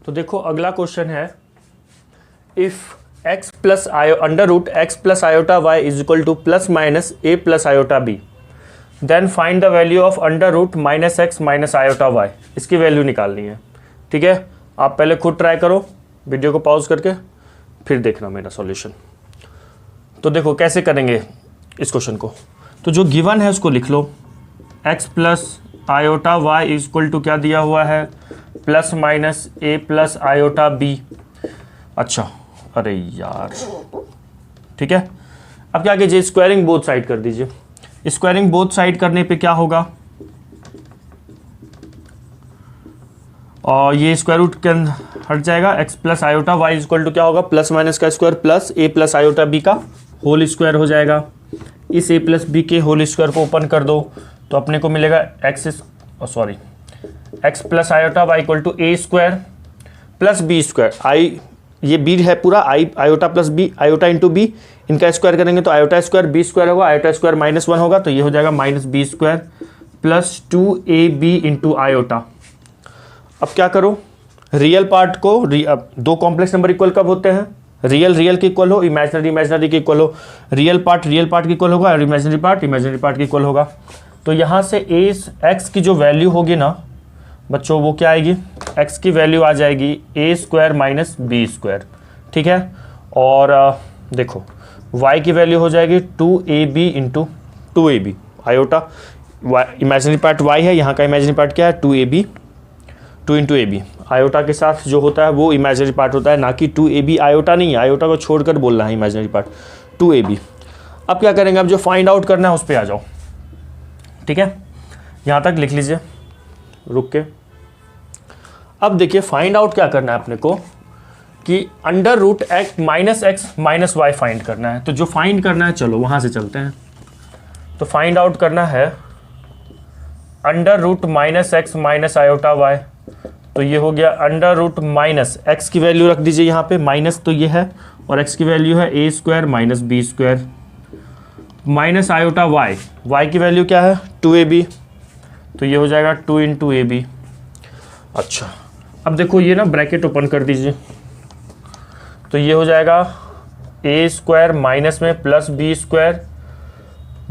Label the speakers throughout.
Speaker 1: तो देखो अगला क्वेश्चन है, if x plus under root x plus iota Y is equal to plus minus a plus iota b, then find the value of under root minus x minus iota y. इसकी value निकालनी है। ठीक है, आप पहले खुद try करो, video को पॉज करके फिर देखना मेरा सॉल्यूशन। तो देखो कैसे करेंगे इस क्वेश्चन को। तो जो गिवन है उसको लिख लो, x plus iota Y is equal to क्या दिया हुआ है, plus minus a plus iota b. अच्छा, अरे यार, ठीक है। अब क्या कीजिए, स्क्वायरिंग बोथ साइड कर दीजिए। स्क्वायरिंग बोथ साइड करने पे क्या होगा, और ये स्क्वायर रूट के हट जाएगा। x plus iota Y is equal to क्या होगा, प्लस माइनस का square plus A plus iota B का होल स्क्वायर हो जाएगा। इस a प्लस बी के होल स्क्वायर को ओपन कर दो तो अपने को मिलेगा x plus iota Y equal to A square plus B square. I ये बी है पूरा, I iota plus B, iota into B, इनका स्क्वायर करेंगे तो आयोटा स्क्वायर बी स्क्वायर होगा, आयोटा स्क्वायर -1 होगा, तो ये हो जाएगा minus B square plus 2ab into iota. अब क्या करो, रियल पार्ट को अब दो कॉम्प्लेक्स नंबर इक्वल कब होते हैं, रियल के इक्वल हो, इमेजिनरी के इक्वल हो। रियल पार्ट के इक्वल होगा और इमेजिनरी पार्ट के इक्वल होगा। तो यहाँ से एक्स की जो वैल्यू होगी ना बच्चों, वो क्या आएगी, x की वैल्यू आ जाएगी ए स्क्वायर माइनस बी स्क्वायर। ठीक है, और देखो y की वैल्यू हो जाएगी 2ab into 2ab। Iota imaginary part y है, यहाँ का इमेजिनरी पार्ट क्या है, 2ab, 2 into A B. Iota के साथ जो होता है वो इमेजिनरी पार्ट होता है, ना कि 2ab। आयोटा नहीं है, आयोटा को छोड़कर बोलना है इमेजिनरी पार्ट, 2ab। अब क्या करेंगे, अब जो फाइंड आउट करना है उस पर आ जाओ। ठीक है, यहाँ तक लिख लीजिए रुक के। अब देखिए फाइंड आउट क्या करना है अपने को, कि under root x minus y find करना है। तो जो फाइंड करना है, चलो वहाँ से चलते हैं। तो फाइंड आउट करना है under root minus x minus iota Y. तो ये हो गया अंडर रूट माइनस एक्स की वैल्यू रख दीजिए यहाँ पे, माइनस तो ये है, और एक्स की वैल्यू है A square minus B square minus iota Y. Y की वैल्यू क्या है, 2ab, तो ये हो जाएगा 2 इंटू ए बी। अच्छा, अब देखो ये ना ब्रैकेट ओपन कर दीजिए, तो ये हो जाएगा ए स्क्वायर माइनस में plus B square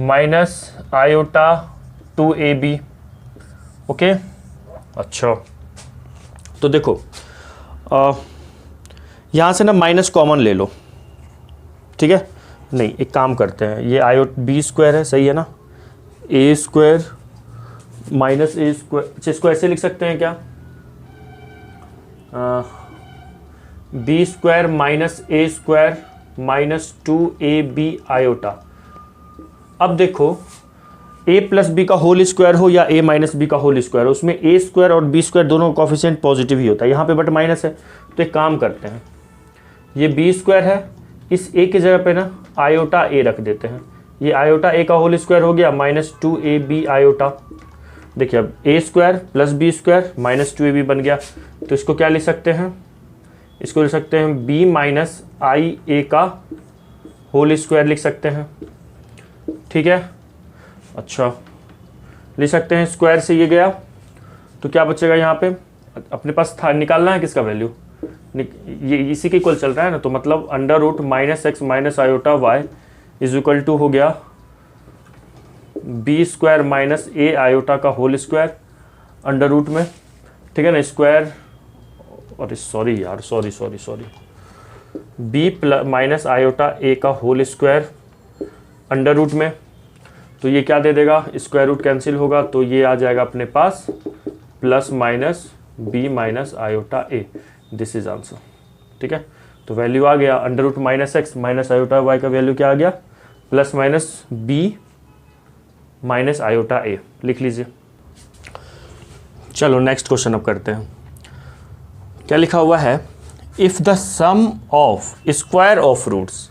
Speaker 1: minus iota 2ab। Okay, अच्छा तो देखो यहाँ से ना माइनस कॉमन ले लो। ठीक है, नहीं एक काम करते हैं, ये आयोटा बी स्क्वायर है, सही है ना, a square minus A square, इसको ऐसे लिख सकते हैं क्या, बी स्क्वायर माइनस ए स्क्वायर माइनस 2ab आयोटा। अब देखो a प्लस बी का होल स्क्वायर हो या a माइनस बी का होल स्क्वायर हो, उसमें a स्क्वायर और b स्क्वायर दोनों कोफिशिएंट पॉजिटिव ही होता है, यहाँ पे बट माइनस है। तो एक काम करते हैं, ये b स्क्वायर है, इस a की जगह पे ना आयोटा a रख देते हैं। ये आयोटा a का होल स्क्वायर हो गया माइनस 2ab आयोटा। देखिए अब a square plus B square minus 2ab बन गया। तो इसको क्या लिख सकते हैं, इसको लिख सकते हैं b माइनस आई ए का होल स्क्वायर लिख सकते हैं। ठीक है, अच्छा लिख सकते हैं, स्क्वायर से ये गया तो क्या बचेगा यहाँ पे, अपने पास था निकालना है किसका वैल्यू, ये इसी के इक्वल चल रहा है ना, तो मतलब under root minus x minus iota Y is equal to हो गया B square minus A iota का होल स्क्वायर अंडर रूट में। ठीक है ना, स्क्वायर, अरे सॉरी यार, sorry B plus minus iota A का होल स्क्वायर अंडर रूट में। तो ये क्या दे देगा, स्क्वायर रूट कैंसिल होगा, तो ये आ जाएगा अपने पास plus minus B minus iota A. This is answer. ठीक है, तो वैल्यू आ गया under root minus x minus iota Y का वैल्यू क्या आ गया, plus minus B minus iota A, लिख लीजिए। चलो नेक्स्ट क्वेश्चन अब करते हैं। क्या लिखा हुआ है, if the sum of square of roots,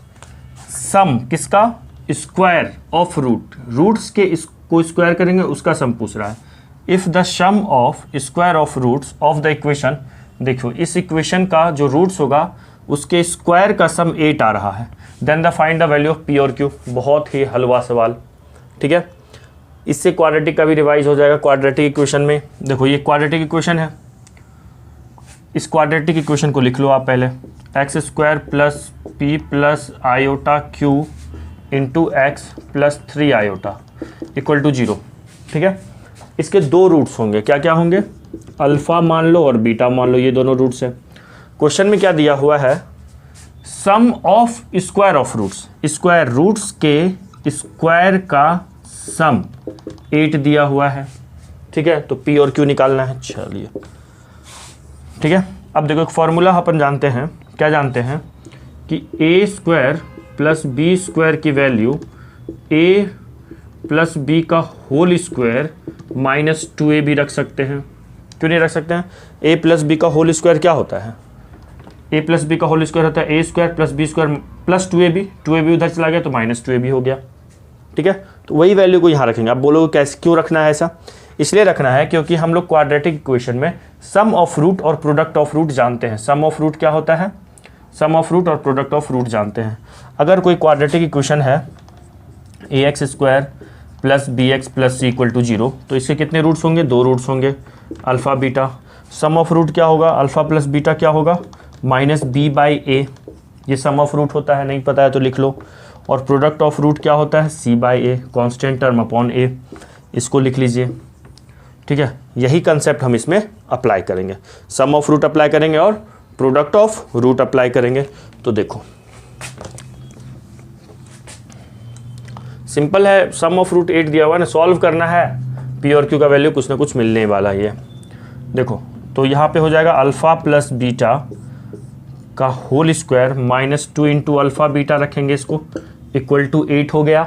Speaker 1: sum किसका, स्क्वायर ऑफ रूट्स के इसको स्क्वायर करेंगे उसका सम पूछ रहा है। If the sum of square of roots of the equation, देखो इस इक्वेशन का जो रूट्स होगा उसके स्क्वायर का सम 8 आ रहा है, then the find the value of p और क्यू। बहुत ही हलवा सवाल। ठीक है, इससे क्वाड्रेटिक का भी रिवाइज हो जाएगा। क्वाड्रेटिक इक्वेशन में देखो, ये क्वाड्रेटिक इक्वेशन है, इस क्वाड्रेटिक इक्वेशन को लिख लो आप पहले, x square plus p plus iota q into x plus 3 iota equal to 0। ठीक है, इसके दो रूट्स होंगे, क्या क्या होंगे, अल्फ़ा मान लो और बीटा मान लो, ये दोनों रूट्स हैं। क्वेश्चन में क्या दिया हुआ है, sum of square of roots, square roots के स्क्वायर का सम 8 दिया हुआ है। ठीक है, तो पी और क्यू निकालना है। चलिए ठीक है, अब देखो एक फॉर्मूला अपन जानते हैं, क्या जानते हैं कि ए स्क्वायर प्लस बी स्क्वायर की वैल्यू ए प्लस बी का होल स्क्वायर माइनस 2a भी रख सकते हैं। क्यों नहीं रख सकते हैं, ए प्लस बी का होल स्क्वायर क्या होता है, ए प्लस बी का होल स्क्वायर होता है A square plus B square plus 2ab उधर चला गया तो माइनस 2a हो गया। ठीक है, तो वही वैल्यू को यहाँ रखेंगे। आप बोलोगे कैसे, क्यों रखना है ऐसा, इसलिए रखना है क्योंकि हम लोग क्वाड्रेटिक इक्वेशन में सम ऑफ रूट और प्रोडक्ट ऑफ रूट जानते हैं। सम ऑफ रूट क्या होता है, सम ऑफ रूट और प्रोडक्ट ऑफ रूट जानते हैं। अगर कोई क्वाड्रेटिक इक्वेशन है A X square plus B X plus C equal to 0, तो इसके कितने रूट्स होंगे, 2 रूट्स होंगे, alpha beta. Sum of root क्या होगा, अल्फ़ा प्लस बीटा क्या होगा, माइनस बी बाई ए, ये सम ऑफ रूट होता है, नहीं पता है तो लिख लो। और प्रोडक्ट ऑफ रूट क्या होता है, C by A, constant term upon A, इसको लिख लीजिए। ठीक है, यही कंसेप्ट हम इसमें अप्लाई करेंगे, सम ऑफ रूट अप्लाई करेंगे और प्रोडक्ट ऑफ रूट अप्लाई करेंगे। तो देखो सिंपल है, सम ऑफ रूट 8 दिया हुआ है ना, सॉल्व करना है, पी और क्यू का वैल्यू कुछ ना कुछ मिलने वाला ही है। देखो तो यहाँ पे हो जाएगा अल्फ़ा प्लस बीटा का whole square minus 2 into alpha beta रखेंगे इसको इक्वल टू 8 हो गया।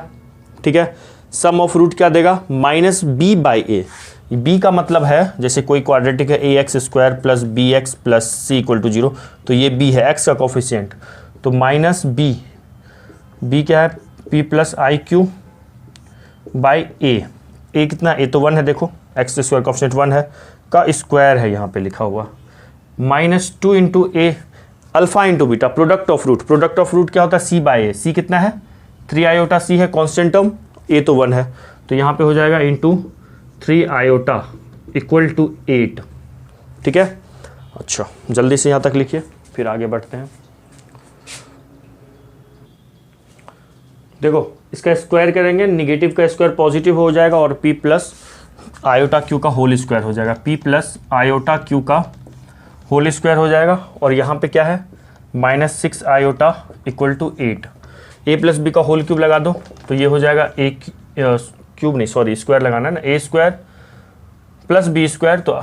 Speaker 1: ठीक है, सम ऑफ रूट क्या देगा, minus B by A, B का मतलब है जैसे कोई क्वाड्रेटिक है A X square plus B X plus C equal to 0, तो ये बी है एक्स का कोफिशिएंट, तो माइनस बी, बी क्या है, P plus I Q by A कितना, ए तो 1 है, देखो एक्स स्क्वायर कोफिशिएंट 1 है का स्क्वायर है यहाँ पे लिखा हुआ, minus 2 into a alpha into beta, product of root, product of root क्या होता है, सी बाई ए, सी कितना है 3 आयोटा, सी है कॉन्स्टेंट टर्म, ए तो 1 है, तो यहाँ पे हो जाएगा इंटू 3 आयोटा इक्वल टू 8। ठीक है, अच्छा जल्दी से यहाँ तक लिखिए फिर आगे बढ़ते हैं। देखो इसका स्क्वायर करेंगे, निगेटिव का स्क्वायर पॉजिटिव हो जाएगा और p प्लस आयोटा क्यू का होल स्क्वायर हो जाएगा, p प्लस आयोटा क्यू का होल स्क्वायर हो जाएगा। और यहाँ पे क्या है, minus 6 iota equal to 8, a plus B का होल क्यूब लगा दो तो ये हो जाएगा ए क्यूब नहीं सॉरी स्क्वायर लगाना है ना, a square plus B square, तो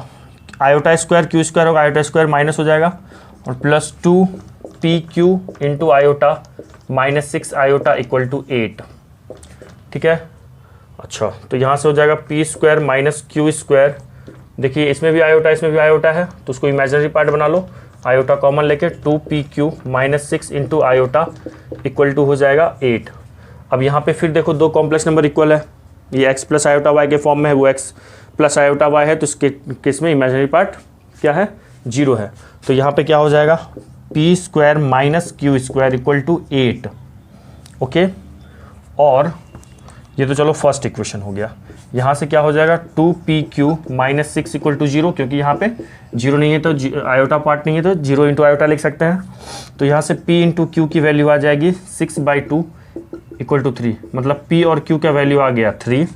Speaker 1: आयोटा स्क्वायर क्यू स्क्वायर होगा, आयोटा स्क्वायर माइनस हो जाएगा और plus 2 p q into iota minus 6 iota equal to 8। ठीक है, अच्छा तो यहाँ से हो जाएगा p square minus q square, देखिए इसमें भी आयोटा इसमें भी आयोटा है तो उसको इमेजिनरी पार्ट बना लो, आयोटा कॉमन लेके 2pq minus 6 into iota equal to हो जाएगा 8। अब यहाँ पे फिर देखो दो कॉम्प्लेक्स नंबर इक्वल है, ये x प्लस आयोटा वाई के फॉर्म में है, वो x प्लस आयोटा वाई है, तो इसके केस में इमेजिनरी पार्ट क्या है 0 है, तो यहाँ पे क्या हो जाएगा p square minus q square equal to 8। Okay, और ये तो चलो फर्स्ट इक्वेशन हो गया। यहाँ से क्या हो जाएगा 2pq माइनस 6 इक्वल टू 0, क्योंकि यहाँ पे 0 नहीं है तो आयोटा पार्ट नहीं है तो 0 इंटू आयोटा लिख सकते हैं, तो यहाँ से p इंटू क्यू की वैल्यू आ जाएगी 6/2 इक्वल टू 3, मतलब p और q का वैल्यू आ गया 3,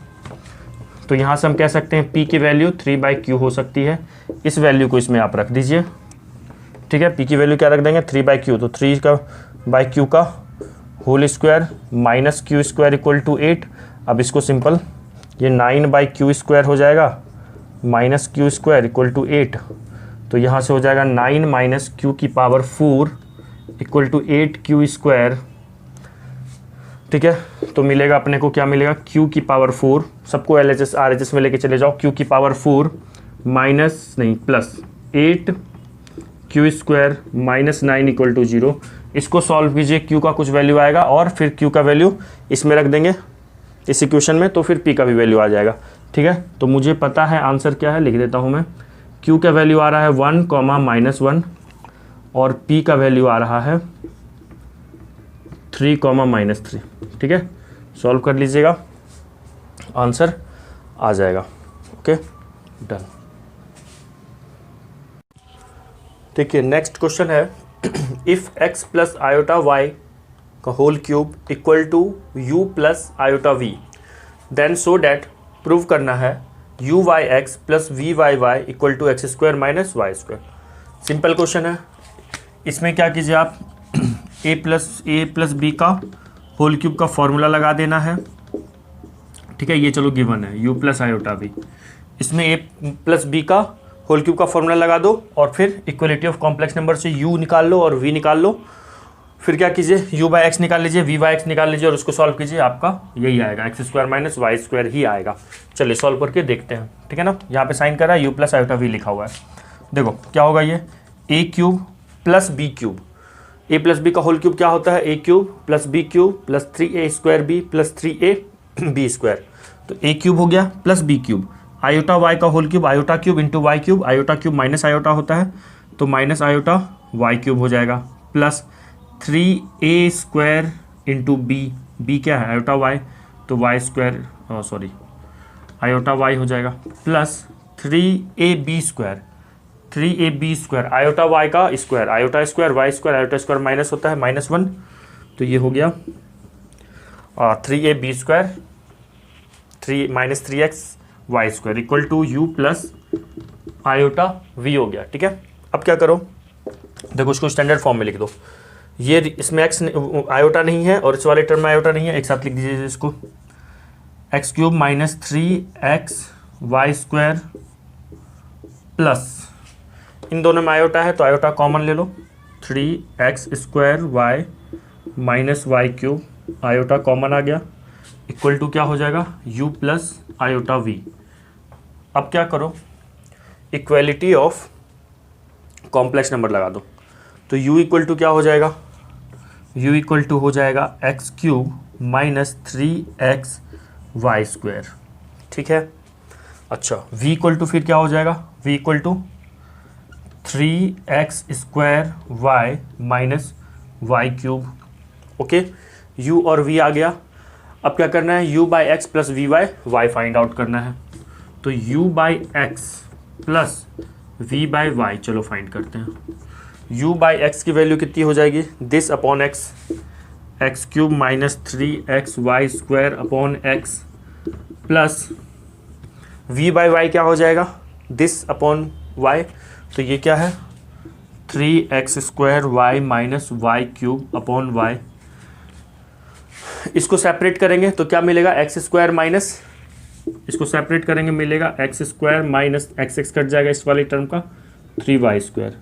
Speaker 1: तो यहाँ से हम कह सकते हैं p की वैल्यू 3/q हो सकती है, इस वैल्यू को इसमें आप रख दीजिए। ठीक है, p की वैल्यू क्या रख देंगे 3/q, तो 3/q का whole square minus q square equal to 8। अब इसको सिंपल ये 9/q स्क्वायर हो जाएगा minus q square equal to 8, तो यहाँ से हो जाएगा 9 माइनस क्यू की power 4 equal to 8q square. ठीक है, तो मिलेगा अपने को क्या मिलेगा q की पावर 4, सबको LHS RHS में लेके चले जाओ, q की पावर 4 माइनस नहीं plus 8q square minus 9 equal to 0। इसको सॉल्व कीजिए, q का कुछ वैल्यू आएगा और फिर q का वैल्यू इसमें रख देंगे इस इक्वेशन में, तो फिर p का भी वैल्यू आ जाएगा। ठीक है, तो मुझे पता है आंसर क्या है, लिख देता हूँ मैं, q का वैल्यू आ रहा है 1, -1 और p का वैल्यू आ रहा है 3, -3। ठीक है, सॉल्व कर लीजिएगा, आंसर आ जाएगा। Okay done. देखिए नेक्स्ट क्वेश्चन है, if x plus iota y का whole cube equal to u plus iota v, then so that prove करना है u by x plus v y y equal to x square minus Y square. Simple question है। इसमें क्या कीजिए आप a plus B का whole cube का formula लगा देना है, ठीक है। ये चलो गिवन है u प्लस आयोटा v, इसमें a प्लस बी का होल क्यूब का फॉर्मूला लगा दो और फिर इक्वलिटी ऑफ कॉम्प्लेक्स नंबर से u निकाल लो और v निकाल लो। फिर क्या कीजिए u बाई एक्स निकाल लीजिए, v बाई एक्स निकाल लीजिए और उसको सॉल्व कीजिए, आपका यही आएगा X square minus Y square ही आएगा। चलिए सॉल्व करके देखते हैं, ठीक है ना। यहाँ पे साइन करा है, u प्लस आयोटा v लिखा हुआ है। देखो क्या होगा, ये a cube plus b cube, a plus B का होल क्यूब क्या होता है, a cube plus b cube plus 3a square b plus 3a b square. तो a क्यूब हो गया plus b cube, iota y का whole cube iota cube into y cube, iota cube minus iota होता है तो minus iota Y cube हो जाएगा, plus 3a square into B क्या है आयोटा वाई, तो Y square sorry iota Y हो जाएगा, plus 3ab square iota Y का square, iota square Y square, iota square minus होता है -1, तो ये हो गया 3ab square 3 minus 3x Y square equal to u plus iota v हो गया, ठीक है। अब क्या करो, देखो उसको स्टैंडर्ड फॉर्म में लिख दो। ये इसमें x आयोटा नहीं है और इस वाले टर्म में आयोटा नहीं है, एक साथ लिख दीजिए इसको, X cube minus 3x Y square plus, इन दोनों में आयोटा है तो आयोटा कॉमन ले लो, 3x square Y minus Y cube, iota common आ गया, इक्वल टू क्या हो जाएगा u प्लस आयोटा v। अब क्या करो, इक्वलिटी ऑफ कॉम्प्लेक्स नंबर लगा दो, तो u इक्वल टू क्या हो जाएगा, u इक्वल टू हो जाएगा x cube minus 3x Y square, ठीक है। अच्छा v इक्वल टू फिर क्या हो जाएगा, v equal to 3x square Y minus Y cube, okay. u और v आ गया। अब क्या करना है, u by x plus v y y find out करना है, तो u by x plus v by y चलो फाइंड करते हैं। u बाई एक्स की वैल्यू कितनी हो जाएगी, this upon x, x cube minus 3x Y square upon x, plus v by y क्या हो जाएगा, दिस अपॉन वाई, तो ये क्या है 3x square Y minus Y cube upon y. इसको सेपरेट करेंगे तो क्या मिलेगा, एक्स स्क्वायर माइनस, इसको सेपरेट करेंगे मिलेगा x square minus x cut जाएगा इस वाली टर्म का 3y स्क्वायर,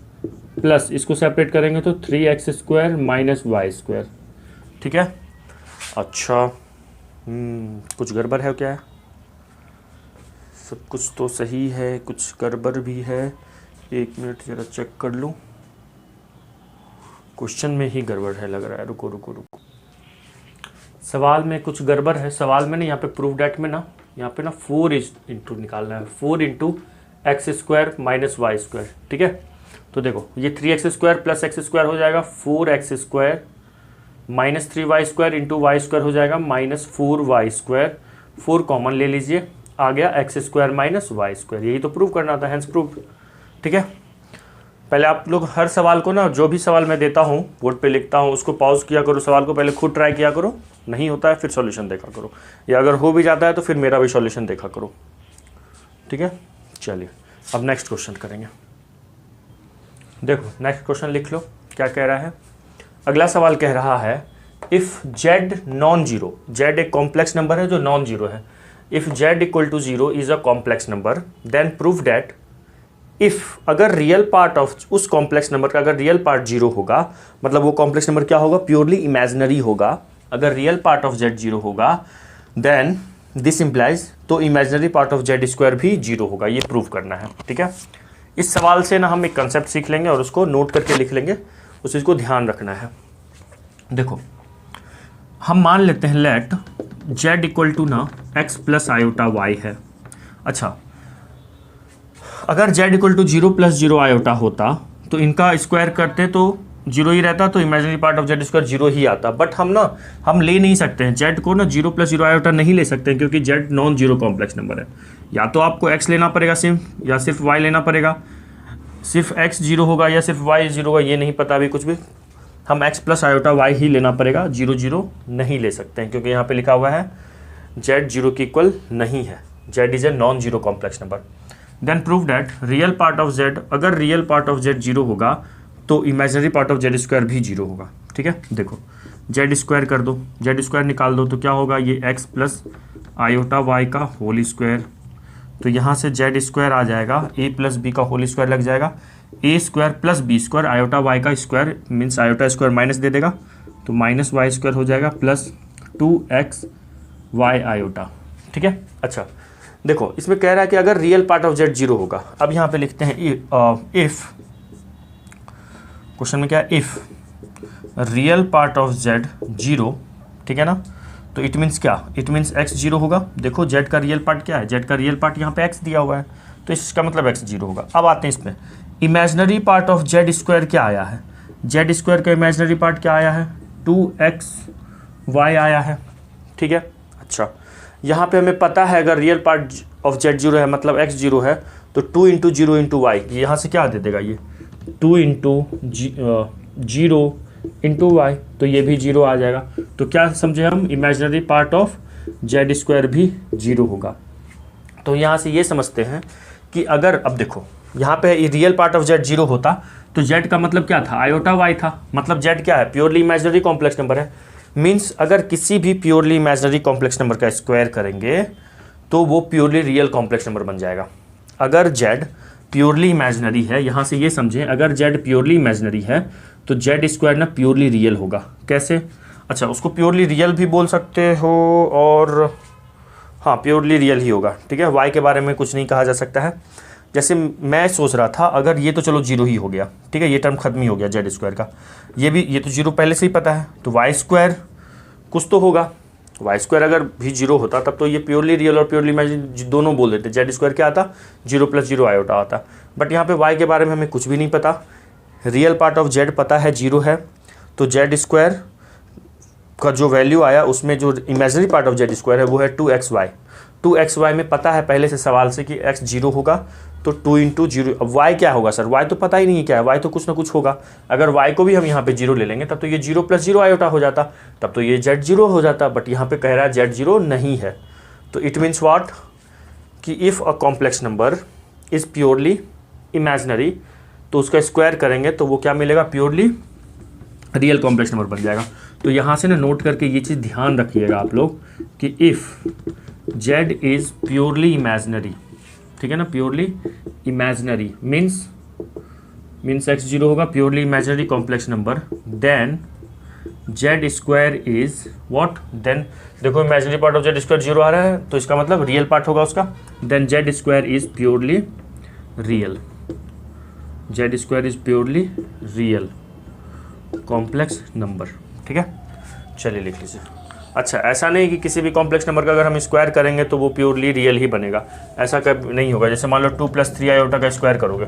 Speaker 1: प्लस इसको सेपरेट करेंगे तो 3x square minus Y square, ठीक है। अच्छा कुछ गड़बड़ है क्या, सब कुछ तो सही है, कुछ गड़बड़ भी है, एक मिनट ज़रा चेक कर लूँ, क्वेश्चन में ही गड़बड़ है लग रहा है, रुको रुको रुको, सवाल में कुछ गड़बड़ है, सवाल में ना यहाँ पे प्रूफ डेट में ना यहाँ पे ना 4 इंटू निकालना है, 4 into x square minus Y square, ठीक है। तो देखो ये 3x square plus x square हो जाएगा 4x square minus 3y square into y square हो जाएगा माइनस 4y स्क्वायर, 4 कॉमन ले लीजिए, आ गया x square minus Y square, यही तो प्रूव करना था, हैंस प्रूफ, ठीक है। पहले आप लोग हर सवाल को ना, जो भी सवाल मैं देता हूँ बोर्ड पे लिखता हूँ उसको पॉज किया करो, सवाल को पहले खुद ट्राई किया करो, नहीं होता है फिर सॉल्यूशन देखा करो, या अगर हो भी जाता है तो फिर मेरा भी सॉल्यूशन देखा करो, ठीक है। चलिए अब नेक्स्ट क्वेश्चन करेंगे। देखो नेक्स्ट क्वेश्चन लिख लो, क्या कह रहा है, अगला सवाल कह रहा है if z non zero, z एक कॉम्प्लेक्स नंबर है जो नॉन जीरो है, if z equal to zero is a complex number then prove that if, अगर रियल पार्ट ऑफ उस कॉम्प्लेक्स नंबर का अगर रियल पार्ट जीरो होगा, मतलब वो कॉम्प्लेक्स नंबर क्या होगा, प्योरली इमेजिनरी होगा, अगर real part of z zero होगा देन दिस इम्प्लाइज, तो imaginary part of z square भी जीरो होगा, ये प्रूव करना है, ठीक है। इस सवाल से ना हम एक कंसेप्ट सीख लेंगे और उसको नोट करके लिख लेंगे, उस चीज़ को ध्यान रखना है। देखो हम मान लेते हैं लेट z इक्वल टू ना x प्लस आयोटा y है। अच्छा अगर z equal to 0 plus 0 iota होता तो इनका स्क्वायर करते तो 0 ही रहता, तो imaginary part of z square 0 ही आता, बट हम ले नहीं सकते हैं z को ना 0 प्लस 0 आयोटा नहीं ले सकते हैं क्योंकि z non zero complex number है, या तो आपको x लेना पड़ेगा सिर्फ, या सिर्फ y लेना पड़ेगा, सिर्फ x जीरो होगा या सिर्फ y जीरो होगा ये नहीं पता अभी कुछ भी, हम x प्लस आयोटा y ही लेना पड़ेगा, जीरो जीरो नहीं ले सकते हैं क्योंकि यहाँ पे लिखा हुआ है z जीरो की इक्वल नहीं है, z is a non zero complex number. Then prove that real part of z, अगर real part of z zero होगा तो imaginary part of z square भी जीरो होगा। ठीक है, देखो z स्क्वायर कर दो, z स्क्वायर निकाल दो तो क्या होगा, ये x प्लस आयोटा y का होल स्क्वायर, तो यहाँ से z स्क्वायर आ जाएगा, a प्लस बी का होल स्क्वायर लग जाएगा, a square plus B square, iota y का square means iota square minus दे देगा तो माइनस वाई स्क्वायर हो जाएगा प्लस 2x y आयोटा। ठीक है, अच्छा देखो इसमें कह रहा है कि अगर real part of z zero होगा, अब यहाँ पे लिखते हैं इफ, क्वेश्चन में क्या है, if real part of z zero, ठीक है ना, तो इट मीन्स क्या, इट मीन्स x जीरो होगा। देखो z का रियल पार्ट क्या है, z का रियल पार्ट यहाँ पे x दिया हुआ है तो इसका मतलब x जीरो होगा। अब आते हैं इसमें, imaginary part of z square क्या आया है, z स्क्वायर का इमेजिनरी पार्ट क्या आया है, 2xy आया है। ठीक है, अच्छा यहाँ पे हमें पता है अगर real part of z zero है मतलब x जीरो है तो 2 इंटू जीरो इंटू वाई, यहाँ से क्या दे देगा, ये 2 इंटू जीरो इंटू वाई, तो ये भी जीरो आ जाएगा। तो क्या समझे हम, imaginary part of z square भी जीरो होगा। तो यहाँ से ये समझते हैं कि अगर, अब देखो यहाँ पे real part of z zero होता तो z का मतलब क्या था, आयोटा y था, मतलब z क्या है, प्योरली इमेजिनरी कॉम्प्लेक्स नंबर है। मीन्स अगर किसी भी प्योरली इमेजिनरी कॉम्प्लेक्स नंबर का स्क्वायर करेंगे तो वो प्योरली रियल कॉम्प्लेक्स नंबर बन जाएगा। अगर z प्योरली इमेजिनरी है, यहाँ से ये समझें अगर z प्योरली इमेजिनरी है तो z स्क्वायर ना प्योरली रियल होगा। कैसे, अच्छा उसको प्योरली रियल भी बोल सकते हो और हाँ प्योरली रियल ही होगा। ठीक है, y के बारे में कुछ नहीं कहा जा सकता है। जैसे मैं सोच रहा था अगर ये तो चलो जीरो ही हो गया, ठीक है ये टर्म खत्म ही हो गया z स्क्वायर का, ये भी, ये तो जीरो पहले से ही पता है तो y स्क्वायर कुछ तो होगा, y स्क्वायर अगर भी जीरो होता तब तो ये प्योरली रियल और प्योरली इमेजिनरी दोनों बोल देते, z स्क्वायर क्या आता, जीरो प्लस जीरो आयोटा आता। बट यहाँ पे y के बारे में हमें कुछ भी नहीं पता, रियल पार्ट ऑफ z पता है जीरो है तो z स्क्वायर का जो वैल्यू आया उसमें जो imaginary part of z square है वो है 2xy। 2xy में पता है पहले से सवाल से कि x जीरो होगा तो 2 इंटू जीरो, अब y क्या होगा सर, y तो पता ही नहीं है क्या है, y तो कुछ ना कुछ होगा। अगर y को भी हम यहाँ पे जीरो ले लेंगे तब तो ये जीरो प्लस जीरो आयोटा हो जाता, तब तो ये z जीरो हो जाता, बट यहाँ पे कह रहा है z जीरो नहीं है। तो इट मीन्स व्हाट कि if a complex number is purely imaginary तो उसका स्क्वायर करेंगे तो वो क्या मिलेगा, प्योरली रियल कॉम्प्लेक्स नंबर बन जाएगा। तो यहाँ से ना नोट करके ये चीज़ ध्यान रखिएगा आप लोग कि if z is purely imaginary, ठीक है ना, purely imaginary means x zero होगा, purely imaginary complex number, then z square is what, then देखो imaginary part of z square zero आ रहा है तो इसका मतलब रियल पार्ट होगा उसका, then z square is purely real, z square is purely real complex number. ठीक है, चलिए लिख लीजिए। अच्छा ऐसा नहीं कि किसी भी कॉम्प्लेक्स नंबर का अगर हम स्क्वायर करेंगे तो वो प्योरली रियल ही बनेगा, ऐसा कभी नहीं होगा। जैसे मान लो 2 + 3 आयोटा का स्क्वायर करोगे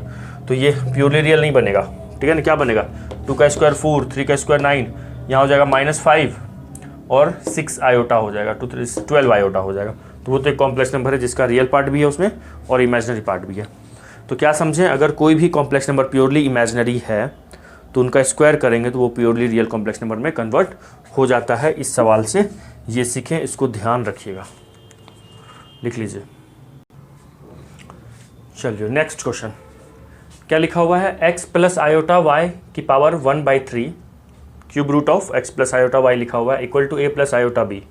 Speaker 1: तो ये प्योरली रियल नहीं बनेगा। ठीक है ना, क्या बनेगा, 2 का स्क्वायर 4, 3 का स्क्वायर 9, यहाँ हो जाएगा -5 और 6 आयोटा हो जाएगा, 2 3 12 आयोटा हो जाएगा। तो वो तो एक कॉम्प्लेक्स नंबर है जिसका रियल पार्ट भी है उसमें और इमेजिनरी पार्ट भी है। तो क्या समझें, अगर कोई भी कॉम्प्लेक्स नंबर प्योरली इमेजिनरी है तो उनका स्क्वायर करेंगे तो वो प्योरली रियल कॉम्प्लेक्स नंबर में कन्वर्ट हो जाता है। इस सवाल से ये सीखें, इसको ध्यान रखिएगा, लिख लीजिए। चलिए नेक्स्ट क्वेश्चन, क्या लिखा हुआ है, x प्लस आयोटा y की power 1/3 cube root of x plus iota y लिखा हुआ है equal to a plus iota b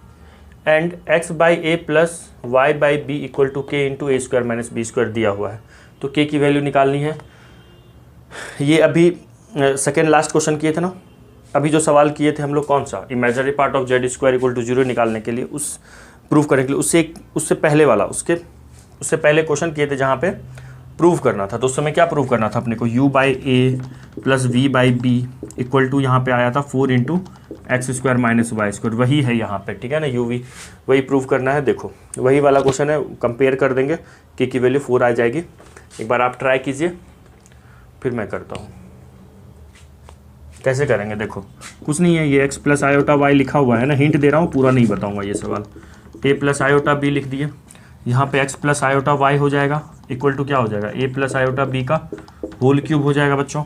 Speaker 1: and x by a plus y by b equal to k into a square minus B square दिया हुआ है। तो k की value निकालनी है। ये अभी सेकेंड लास्ट क्वेश्चन किए थे ना, अभी जो सवाल किए थे हम लोग कौन सा, imaginary part of z square equal to 0 निकालने के लिए, उस प्रूव करने के लिए, उससे पहले वाला, उससे पहले क्वेश्चन किए थे जहाँ पे प्रूव करना था। तो उस समय क्या प्रूव करना था अपने को, u by a plus v by b equal to यहाँ पे आया था 4 into x square minus Y square, वही है यहाँ पे। ठीक है ना, यू वी वही प्रूव करना है। देखो वही वाला क्वेश्चन है, कंपेयर कर देंगे, k की वैल्यू 4 आ जाएगी। एक बार आप ट्राई कीजिए फिर मैं करता हूँ कैसे करेंगे। देखो कुछ नहीं है, ये x प्लस आयोटा y लिखा हुआ है ना, हिंट दे रहा हूँ, पूरा नहीं बताऊँगा ये सवाल। a प्लस आयोटा b लिख दिए, यहाँ पे x प्लस आयोटा y हो जाएगा इक्वल टू क्या हो जाएगा, a प्लस आयोटा b का होल क्यूब हो जाएगा बच्चों,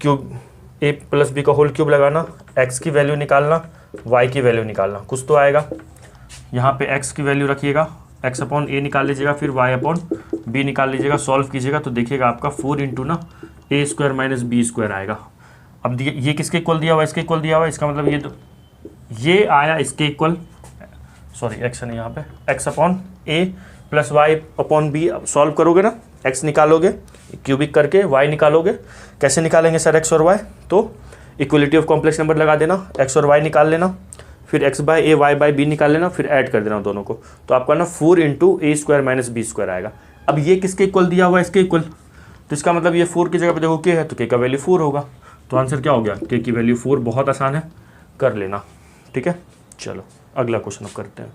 Speaker 1: क्यूब ए प्लस बी का होल क्यूब लगाना, एक्स की वैल्यू निकालना, वाई की वैल्यू निकालना, कुछ तो आएगा। यहाँ पे एक्स की वैल्यू रखिएगा, एक्स अपॉन ए निकाल लीजिएगा, फिर वाई अपॉन बी निकाल लीजिएगा, सॉल्व कीजिएगा तो देखिएगा आपका 4 इंटू ना a square minus B square आएगा। अब ये किसके इक्वल दिया हुआ, इसके इक्वल दिया हुआ, इसका मतलब ये आया इसके इक्वल, सॉरी एक्स है यहाँ पे, X upon A plus Y upon B. Solve करोगे ना, एक्स निकालोगे क्यूबिक करके, वाई निकालोगे, कैसे निकालेंगे सर एक्स और वाई, तो इक्वलिटी ऑफ कॉम्प्लेक्स नंबर लगा देना, एक्स और वाई निकाल लेना, फिर एक्स बाय ए वाई बाय बी निकाल लेना, फिर ऐड कर देना दोनों को, तो आपका ना 4 into a square minus B square आएगा। अब ये किसके इक्वल दिया हुआ है, इसके इक्वल, तो इसका मतलब ये 4 की जगह पे देखो के है तो के का वैल्यू 4 होगा, तो आंसर क्या हो गया, के की वैल्यू 4। बहुत आसान है, कर लेना, ठीक है। चलो अगला क्वेश्चन अब करते हैं।